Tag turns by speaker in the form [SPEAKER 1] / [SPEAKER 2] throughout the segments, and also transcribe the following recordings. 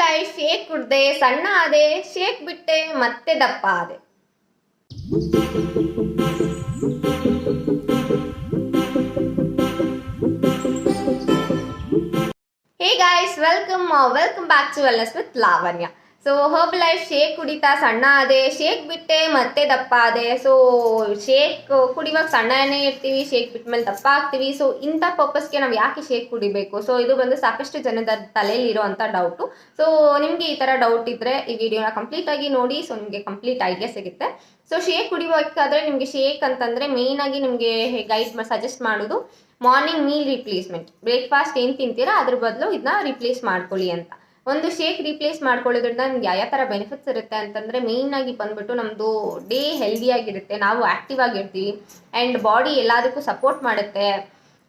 [SPEAKER 1] Life shake ಕುಡ್ದೆ ಸಣ್ಣ ಆದೆ, shake ಬಿಟ್ಟೆ ಮತ್ತೆ ದಪ್ಪ ಆದೆ. Hey guys, welcome back to wellness with Lavanya. So Herbalife shake ಕುಡಿತಾ ಸಣ್ಣ ಆದೆ, ಶೇಕ್ ಬಿಟ್ಟೆ ಮತ್ತೆ ದಪ್ಪ ಆದೆ. ಸೊ ಶೇಕ್ ಕುಡಿಯುವಾಗ ಸಣ್ಣನೇ ಇರ್ತೀವಿ, ಶೇಕ್ ಬಿಟ್ಟ ಮೇಲೆ ದಪ್ಪ ಆಗ್ತೀವಿ. ಸೊ ಇಂಥ ಪರ್ಪಸ್ಗೆ ನಾವು ಯಾಕೆ ಶೇಕ್ ಕುಡಿಬೇಕು? ಸೊ ಇದು ಬಂದು ಸಾಕಷ್ಟು ಜನದ ತಲೆಯಲ್ಲಿ ಇರೋವಂಥ ಡೌಟು. ಸೊ ನಿಮಗೆ ಈ ಥರ ಡೌಟ್ ಇದ್ದರೆ ಈ ವಿಡಿಯೋನ ಕಂಪ್ಲೀಟಾಗಿ ನೋಡಿ. ಸೊ ನಿಮಗೆ ಕಂಪ್ಲೀಟ್ ಐಡಿಯಾ ಸಿಗುತ್ತೆ. ಸೊ ಶೇಕ್ ಕುಡಿಬೇಕಾದ್ರೆ ನಿಮಗೆ ಶೇಕ್ ಅಂತಂದರೆ ಮೇಯ್ನಾಗಿ ನಿಮಗೆ ಸಜೆಸ್ಟ್ ಮಾಡೋದು ಮಾರ್ನಿಂಗ್ ಮೀಲ್ ರಿಪ್ಲೇಸ್ಮೆಂಟ್. ಬ್ರೇಕ್ಫಾಸ್ಟ್ ಏನು ತಿಂತೀರಾ ಅದ್ರ ಬದಲು ಇದನ್ನ ರಿಪ್ಲೇಸ್ ಮಾಡ್ಕೊಳ್ಳಿ ಅಂತ. ಒಂದು ಶೇಕ್ ರಿಪ್ಲೇಸ್ ಮಾಡ್ಕೊಳ್ಳೋದ್ರಿಂದ ನಿಮ್ಗೆ ಯಾವ ಥರ ಬೆನಿಫಿಟ್ಸ್ ಇರುತ್ತೆ ಅಂತಂದರೆ ಮೇಯ್ನಾಗಿ ಬಂದ್ಬಿಟ್ಟು ನಮ್ಮದು ಡೇ ಹೆಲ್ದಿಯಾಗಿರುತ್ತೆ, ನಾವು ಆ್ಯಕ್ಟಿವ್ ಆಗಿರ್ತೀವಿ, ಆ್ಯಂಡ್ ಬಾಡಿ ಎಲ್ಲದಕ್ಕೂ ಸಪೋರ್ಟ್ ಮಾಡುತ್ತೆ,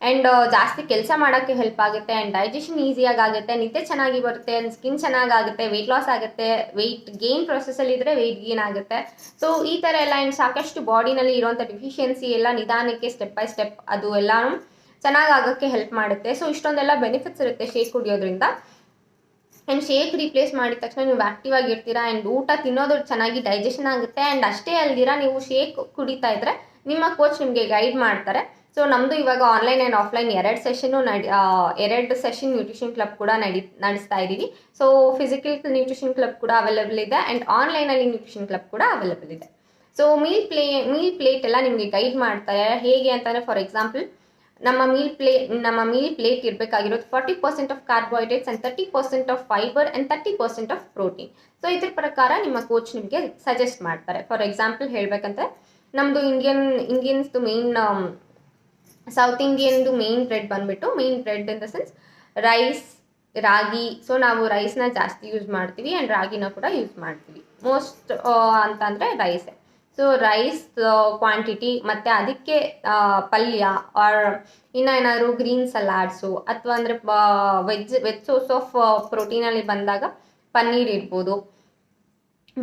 [SPEAKER 1] ಆ್ಯಂಡ್ ಜಾಸ್ತಿ ಕೆಲಸ ಮಾಡೋಕ್ಕೆ ಹೆಲ್ಪ್ ಆಗುತ್ತೆ, ಆ್ಯಂಡ್ ಡೈಜೆಷನ್ ಈಸಿಯಾಗಿ ಆಗುತ್ತೆ, ನಿದ್ದೆ ಚೆನ್ನಾಗಿ ಬರುತ್ತೆ, ಆ್ಯಂಡ್ ಸ್ಕಿನ್ ಚೆನ್ನಾಗಾಗುತ್ತೆ, ವೆಯ್ಟ್ ಲಾಸ್ ಆಗುತ್ತೆ, ವೆಯ್ಟ್ ಗೇನ್ ಪ್ರೊಸೆಸಲ್ಲಿದ್ದರೆ ವೆಯ್ಟ್ ಗೇನ್ ಆಗುತ್ತೆ. ಸೊ ಈ ಥರ ಎಲ್ಲ ಆ್ಯಂಡ್ ಸಾಕಷ್ಟು ಬಾಡಿನಲ್ಲಿ ಇರೋವಂಥ ಡಿಫಿಷಿಯನ್ಸಿ ಎಲ್ಲ ನಿಧಾನಕ್ಕೆ ಸ್ಟೆಪ್ ಬೈ ಸ್ಟೆಪ್ ಅದು ಎಲ್ಲನೂ ಚೆನ್ನಾಗಾಗೋಕ್ಕೆ ಹೆಲ್ಪ್ ಮಾಡುತ್ತೆ. ಸೊ ಇಷ್ಟೊಂದೆಲ್ಲ ಬೆನಿಫಿಟ್ಸ್ ಇರುತ್ತೆ ಶೇಕ್ ಕುಡಿಯೋದ್ರಿಂದ. ಆ್ಯಂಡ್ ಶೇಕ್ ರಿಪ್ಲೇಸ್ ಮಾಡಿದ ತಕ್ಷಣ ನೀವು ಆ್ಯಕ್ಟಿವ್ ಆಗಿರ್ತೀರಾ, ಆ್ಯಂಡ್ ಊಟ ತಿನ್ನೋದು ಚೆನ್ನಾಗಿ ಡೈಜೆಷನ್ ಆಗುತ್ತೆ. ಆ್ಯಂಡ್ ಅಷ್ಟೇ ಅಲ್ದಿರ ನೀವು ಶೇಕ್ ಕುಡಿತಾ ಇದ್ದರೆ ನಿಮ್ಮ ಕೋಚ್ ನಿಮಗೆ ಗೈಡ್ ಮಾಡ್ತಾರೆ. ಸೊ ನಮ್ಮದು ಇವಾಗ ಆನ್ಲೈನ್ ಆ್ಯಂಡ್ ಆಫ್ಲೈನ್ ಎರಡು ಸೆಷನ್ ನ್ಯೂಟ್ರಿಷನ್ ಕ್ಲಬ್ ಕೂಡ ನಡೆಸ್ತಾ ಇದ್ದೀವಿ. ಸೊ ಫಿಸಿಕಲ್ ನ್ಯೂಟ್ರಿಷನ್ ಕ್ಲಬ್ ಕೂಡ ಅವೈಲೇಬಲ್ ಇದೆ, ಆ್ಯಂಡ್ ಆನ್ಲೈನಲ್ಲಿ ನ್ಯೂಟ್ರಿಷನ್ ಕ್ಲಬ್ ಕೂಡ ಅವೈಲೇಬಲ್ ಇದೆ. ಸೊ ಮೀಲ್ ಪ್ಲೇಟ್ ಎಲ್ಲ ನಿಮಗೆ ಗೈಡ್ ಮಾಡ್ತಾರೆ. ಹೇಗೆ ಅಂತಂದರೆ, ಫಾರ್ ಎಕ್ಸಾಂಪಲ್ ನಮ್ಮ ಮೀಲ್ ಪ್ಲೇಟ್ ಇರಬೇಕಾಗಿರೋದು 40% of carbohydrates and 30% of fibre and 30% of protein. So ಇದ್ರ ಪ್ರಕಾರ ನಿಮ್ಮ ಕೋಚ್ ನಿಮಗೆ ಸಜೆಸ್ಟ್ ಮಾಡ್ತಾರೆ. ಫಾರ್ ಎಕ್ಸಾಂಪಲ್ ಹೇಳಬೇಕಂದ್ರೆ ನಮ್ಮದು ಇಂಡಿಯನ್ಸ್ದು ಮೇನ್ ಸೌತ್ ಇಂಡಿಯನ್ದು ಮೇನ್ ಬ್ರೆಡ್ ಬಂದುಬಿಟ್ಟು main bread in the sense rice, ragi. So ನಾವು ರೈಸ್ನ ಜಾಸ್ತಿ ಯೂಸ್ ಮಾಡ್ತೀವಿ, ಆ್ಯಂಡ್ ರಾಗಿನ ಕೂಡ ಯೂಸ್ ಮಾಡ್ತೀವಿ. ಮೋಸ್ಟ್ ಅಂತಂದರೆ ರೈಸೇ. ಸೊ ರೈಸ್ ಕ್ವಾಂಟಿಟಿ ಮತ್ತು ಅದಕ್ಕೆ ಪಲ್ಯ ಆರ್ ಏನಾದರೂ ಗ್ರೀನ್ ಸಲಾಡ್ಸು, ಅಥವಾ ಅಂದರೆ ವೆಜ್ ಸೋರ್ಸ್ ಆಫ್ ಪ್ರೋಟೀನಲ್ಲಿ ಬಂದಾಗ ಪನ್ನೀರ್ ಇರ್ಬೋದು,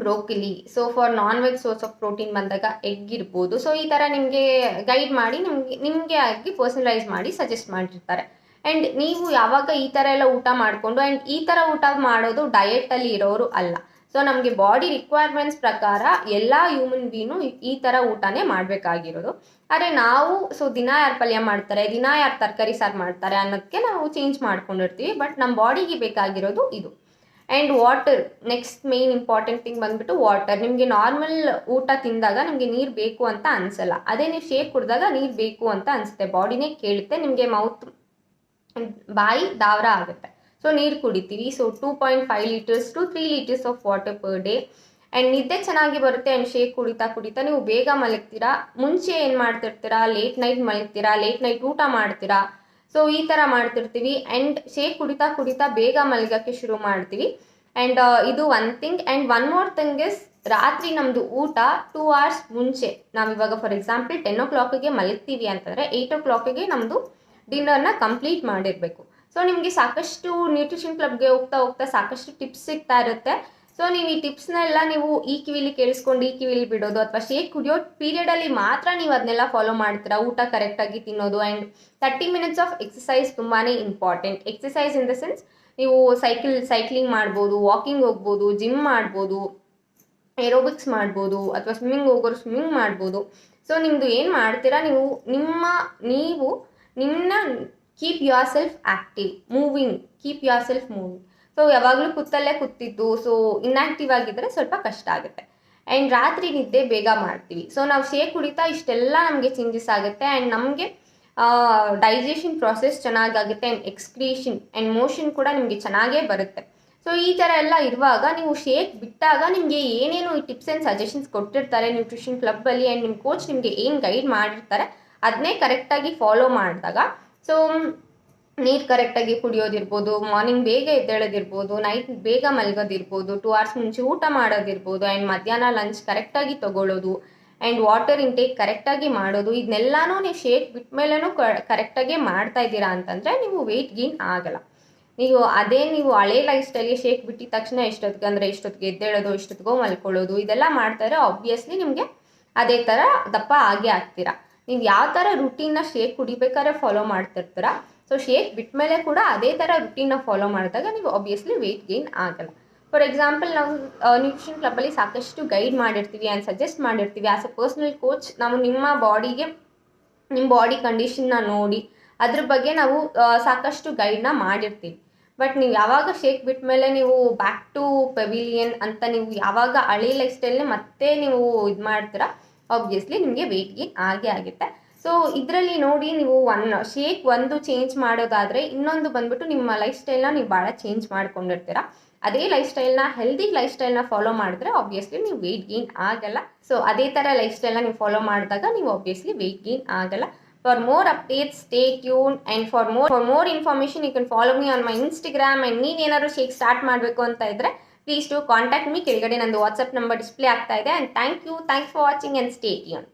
[SPEAKER 1] broccoli. So for non veg source of protein ಬಂದಾಗ ಎಗ್ ಇರ್ಬೋದು. ಸೊ ಈ ಥರ ನಿಮಗೆ ಗೈಡ್ ಮಾಡಿ ನಿಮಗೆ ಆಗಿ ಪರ್ಸನಲೈಸ್ ಮಾಡಿ ಸಜೆಸ್ಟ್ ಮಾಡಿರ್ತಾರೆ. ಆ್ಯಂಡ್ ನೀವು ಯಾವಾಗ ಈ ಥರ ಎಲ್ಲ ಊಟ ಮಾಡಿಕೊಂಡು, ಆ್ಯಂಡ್ ಈ ಥರ ಊಟ ಮಾಡೋದು ಡಯೆಟಲ್ಲಿ ಇರೋರು ಅಲ್ಲ. ಸೊ ನಮಗೆ ಬಾಡಿ ರಿಕ್ವೈರ್ಮೆಂಟ್ಸ್ ಪ್ರಕಾರ ಎಲ್ಲ ಹ್ಯೂಮನ್ ಬೀನು ಈ ಥರ ಊಟನೇ ಮಾಡಬೇಕಾಗಿರೋದು. ಆದರೆ ನಾವು ದಿನ ಯಾರು ಪಲ್ಯ ಮಾಡ್ತಾರೆ, ದಿನ ಯಾರು ತರಕಾರಿ ಸಾರು ಮಾಡ್ತಾರೆ ಅನ್ನೋದಕ್ಕೆ ನಾವು ಚೇಂಜ್ ಮಾಡ್ಕೊಂಡಿರ್ತೀವಿ. ಬಟ್ ನಮ್ಮ ಬಾಡಿಗೆ ಬೇಕಾಗಿರೋದು ಇದು. And water next main important thing ಬಂದುಬಿಟ್ಟು ವಾಟರ್. ನಿಮಗೆ ನಾರ್ಮಲ್ ಊಟ ತಿಂದಾಗ ನಿಮಗೆ ನೀರು ಬೇಕು ಅಂತ ಅನಿಸಲ್ಲ, ಅದೇ ನೀವು ಶೇಕ್ ಕುಡಿದಾಗ ನೀರು ಬೇಕು ಅಂತ ಅನಿಸುತ್ತೆ, ಬಾಡಿನೇ ಕೇಳುತ್ತೆ, ನಿಮಗೆ ಬಾಯಿ ದಾವರ ಆಗುತ್ತೆ. ಸೊ ನೀರು ಕುಡಿತೀವಿ. So 2.5 litres to 3 litres of water per day. And ನಿದ್ದೆ ಚೆನ್ನಾಗಿ ಬರುತ್ತೆ. ಆ್ಯಂಡ್ ಶೇಕ್ ಕುಡಿತಾ ನೀವು ಬೇಗ ಮಲಗ್ತೀರಾ. ಮುಂಚೆ ಏನು ಮಾಡ್ತಿರ್ತೀರಾ, ಲೇಟ್ ನೈಟ್ ಮಲಗ್ತೀರಾ, ಲೇಟ್ ನೈಟ್ ಊಟ ಮಾಡ್ತೀರಾ. ಸೊ ಈ ಥರ ಮಾಡ್ತಿರ್ತೀವಿ. ಆ್ಯಂಡ್ ಶೇಕ್ ಕುಡಿತಾ ಬೇಗ ಮಲಗೋಕ್ಕೆ ಶುರು ಮಾಡ್ತೀವಿ. ಆ್ಯಂಡ್ ಇದು one thing. And one more thing is, ರಾತ್ರಿ ನಮ್ಮದು ಊಟ 2 hours ಮುಂಚೆ, ನಾವಿವಾಗ ಫಾರ್ ಎಕ್ಸಾಂಪಲ್ 10 o'clock ಮಲಗ್ತೀವಿ ಅಂತಂದರೆ 8 o'clock ನಮ್ಮದು ಡಿನ್ನರ್ನ ಕಂಪ್ಲೀಟ್ ಮಾಡಿರಬೇಕು. ಸೊ ನಿಮಗೆ ಸಾಕಷ್ಟು ನ್ಯೂಟ್ರಿಷನ್ ಕ್ಲಬ್ಗೆ ಹೋಗ್ತಾ ಸಾಕಷ್ಟು ಟಿಪ್ಸ್ ಸಿಗ್ತಾ ಇರುತ್ತೆ. ಸೊ ನೀವು ಈ ಟಿಪ್ಸ್ನೆಲ್ಲ ನೀವು ಈ ಕಿವಿಲಿ ಕೇಳಿಸ್ಕೊಂಡು ಈ ಕಿವಿಲಿ ಬಿಡೋದು, ಅಥವಾ ಶೇಕ್ ಕುಡಿಯೋ ಪೀರಿಯಡಲ್ಲಿ ಮಾತ್ರ ನೀವು ಅದನ್ನೆಲ್ಲ ಫಾಲೋ ಮಾಡ್ತೀರಾ. ಊಟ ಕರೆಕ್ಟಾಗಿ ತಿನ್ನೋದು, ಆ್ಯಂಡ್ 30 minutes ಆಫ್ ಎಕ್ಸಸೈಸ್ ತುಂಬಾ important. Exercise in the sense ನೀವು ಸೈಕ್ಲಿಂಗ್ ಮಾಡ್ಬೋದು, ವಾಕಿಂಗ್ ಹೋಗ್ಬೋದು, ಜಿಮ್ ಮಾಡ್ಬೋದು, ಏರೋಬಿಕ್ಸ್ ಮಾಡ್ಬೋದು, ಅಥವಾ ಸ್ವಿಮ್ಮಿಂಗ್ ಹೋಗೋರು ಸ್ವಿಮ್ಮಿಂಗ್ ಮಾಡ್ಬೋದು. ಸೊ ನಿಮ್ಮದು ಏನು ಮಾಡ್ತೀರಾ, ನೀವು ನಿಮ್ಮನ್ನ keep your self active, keep your self moving. So ಯಾವಾಗಲೂ ಕೂತಲ್ಲೇ ಕೂತಿದ್ದು, ಸೊ ಇನ್ಆ್ಯಕ್ಟಿವ್ ಆಗಿದ್ದರೆ ಸ್ವಲ್ಪ ಕಷ್ಟ ಆಗುತ್ತೆ. ಆ್ಯಂಡ್ ರಾತ್ರಿ ನಿದ್ದೆ ಬೇಗ ಮಾಡ್ತೀವಿ. ಸೊ ನಾವು ಶೇಕ್ ಕುಡಿತಾ ಇಷ್ಟೆಲ್ಲ ನಮಗೆ ಚೇಂಜಸ್ ಆಗುತ್ತೆ. ಆ್ಯಂಡ್ ನಮಗೆ ಡೈಜೆಷನ್ ಪ್ರಾಸೆಸ್ ಚೆನ್ನಾಗಾಗುತ್ತೆ, ಆ್ಯಂಡ್ ಎಕ್ಸ್ಕ್ರೀಷನ್ ಆ್ಯಂಡ್ ಮೋಷನ್ ಕೂಡ ನಿಮಗೆ ಚೆನ್ನಾಗೇ ಬರುತ್ತೆ. ಸೊ ಈ ಥರ ಎಲ್ಲ ಇರುವಾಗ ನೀವು ಶೇಕ್ ಬಿಟ್ಟಾಗ ನಿಮಗೆ ಏನೇನು ಈ ಟಿಪ್ಸ್ ಆ್ಯಂಡ್ ಸಜೆಷನ್ಸ್ ಕೊಟ್ಟಿರ್ತಾರೆ ನ್ಯೂಟ್ರಿಷನ್ ಕ್ಲಬ್ಬಲ್ಲಿ, ಆ್ಯಂಡ್ ನಿಮ್ಮ ಕೋಚ್ ನಿಮಗೆ ಏನು ಗೈಡ್ ಮಾಡಿರ್ತಾರೆ ಅದನ್ನೇ ಕರೆಕ್ಟಾಗಿ ಫಾಲೋ ಮಾಡಿದಾಗ, ಸೊ ನೀರು ಕರೆಕ್ಟಾಗಿ ಕುಡಿಯೋದಿರ್ಬೋದು, ಮಾರ್ನಿಂಗ್ ಬೇಗ ಎದ್ದೇಳೋದಿರ್ಬೋದು, ನೈಟ್ ಬೇಗ ಮಲಗೋದಿರ್ಬೋದು, 2 hours ಮುಂಚೆ ಊಟ ಮಾಡೋದಿರ್ಬೋದು, ಆ್ಯಂಡ್ ಮಧ್ಯಾಹ್ನ ಲಂಚ್ ಕರೆಕ್ಟಾಗಿ ತೊಗೊಳ್ಳೋದು, ಆ್ಯಂಡ್ ವಾಟರ್ ಇಂಟೇಕ್ ಕರೆಕ್ಟಾಗಿ ಮಾಡೋದು, ಇದನ್ನೆಲ್ಲನೂ ನೀವು ಶೇಕ್ ಬಿಟ್ಟ ಮೇಲೂ ಕರೆಕ್ಟಾಗಿ ಮಾಡ್ತಾ ಇದ್ದೀರಾ ಅಂತಂದರೆ ನೀವು ವೆಯ್ಟ್ ಗೇನ್ ಆಗಲ್ಲ. ನೀವು ಹಳೆ ಲೈಫ್ ಸ್ಟೈಲ್ಗೆ ಶೇಕ್ ಬಿಟ್ಟಿದ ತಕ್ಷಣ ಎಷ್ಟೊತ್ತಿಗೆ ಎದ್ದೇಳೋದು, ಎಷ್ಟೊತ್ತಿಗೋ ಮಲ್ಕೊಳ್ಳೋದು, ಇದೆಲ್ಲ ಮಾಡ್ತಾರೆ, ಆಬ್ವಿಯಸ್ಲಿ ನಿಮಗೆ ಅದೇ ಥರ ದಪ್ಪ ಆಗೇ ಆಗ್ತೀರಾ. ನೀವು ಯಾವ ಥರ ರುಟೀನ್ನ ಶೇಕ್ ಕುಡಿಬೇಕಾದ್ರೆ ಫಾಲೋ ಮಾಡ್ತಿರ್ತೀರ, ಸೊ ಶೇಕ್ ಬಿಟ್ಟ ಮೇಲೆ ಕೂಡ ಅದೇ ಥರ ರುಟೀನ್ನ ಫಾಲೋ ಮಾಡಿದಾಗ ನೀವು ಆಬ್ವಿಯಸ್ಲಿ ವೆಯ್ಟ್ ಗೇನ್ ಆಗಲ್ಲ. ಫಾರ್ ಎಕ್ಸಾಂಪಲ್ ನಾವು ನ್ಯೂಟ್ರಿಷನ್ ಕ್ಲಬ್ಬಲ್ಲಿ ಸಾಕಷ್ಟು ಗೈಡ್ ಮಾಡಿರ್ತೀವಿ ಆ್ಯಂಡ್ ಸಜೆಸ್ಟ್ ಮಾಡಿರ್ತೀವಿ. ಆ್ಯಸ್ ಅ ಪರ್ಸ್ನಲ್ ಕೋಚ್ ನಾವು ನಿಮ್ಮ ಬಾಡಿಗೆ, ನಿಮ್ಮ ಬಾಡಿ ಕಂಡೀಷನ್ನ ನೋಡಿ ಅದ್ರ ಬಗ್ಗೆ ನಾವು ಸಾಕಷ್ಟು ಗೈಡ್ನ ಮಾಡಿರ್ತೀವಿ. ಬಟ್ ನೀವು ಯಾವಾಗ ಶೇಕ್ ಬಿಟ್ಟ ಮೇಲೆ ನೀವು ಬ್ಯಾಕ್ ಟು ಪೆವಿಲಿಯನ್ ಅಂತ ನೀವು ಯಾವಾಗ ಹಳೆ ಲೈಫ್ ಸ್ಟೈಲ್ನೇ ಮತ್ತೆ ನೀವು ಇದು ಮಾಡ್ತೀರಾ, ಆಬ್ವಿಯಸ್ಲಿ ನಿಮಗೆ ವೆಯ್ಟ್ ಗೇನ್ ಆಗೇ ಆಗುತ್ತೆ. ಸೊ ಇದರಲ್ಲಿ ನೋಡಿ, ನೀವು ಶೇಕ್ ಒಂದು ಚೇಂಜ್ ಮಾಡೋದಾದರೆ ಇನ್ನೊಂದು ಬಂದ್ಬಿಟ್ಟು ನಿಮ್ಮ ಲೈಫ್ ಸ್ಟೈಲ್ನ ನೀವು ಭಾಳ ಚೇಂಜ್ ಮಾಡ್ಕೊಂಡಿರ್ತೀರ. ಅದೇ ಲೈಫ್ ಸ್ಟೈಲ್ನ, ಹೆಲ್ದಿ ಲೈಫ್ ಸ್ಟೈಲ್ನ ಫಾಲೋ ಮಾಡಿದ್ರೆ ಆಬ್ವಿಯಸ್ಲಿ ನೀವು ವೆಯ್ಟ್ ಗೇನ್ ಆಗಲ್ಲ. ಸೊ ಅದೇ ಥರ ಲೈಫ್ ಸ್ಟೈಲ್ನ ನೀವು ಫಾಲೋ ಮಾಡಿದಾಗ ನೀವು ಆಬ್ವಿಯಸ್ಲಿ ವೆಯ್ಟ್ ಗೇನ್ ಆಗಲ್ಲ. For more updates, stay tuned, and for more information, you can follow me on my Instagram. And ನೀವೇನಾದ್ರು ಶೇಕ್ ಸ್ಟಾರ್ಟ್ ಮಾಡಬೇಕು ಅಂತ ಇದ್ದರೆ ಪ್ಲೀಸ್ ಟು ಕಾಂಟ್ಯಾಕ್ಟ್ ಮೀ. ಕೆಳಗಡೆ ನಂದು ವಾಟ್ಸಪ್ ನಂಬರ್ ಡಿಸ್ಪ್ಲೇ ಆಗ್ತಾ ಇದೆ. And thank you for watching and stay tuned.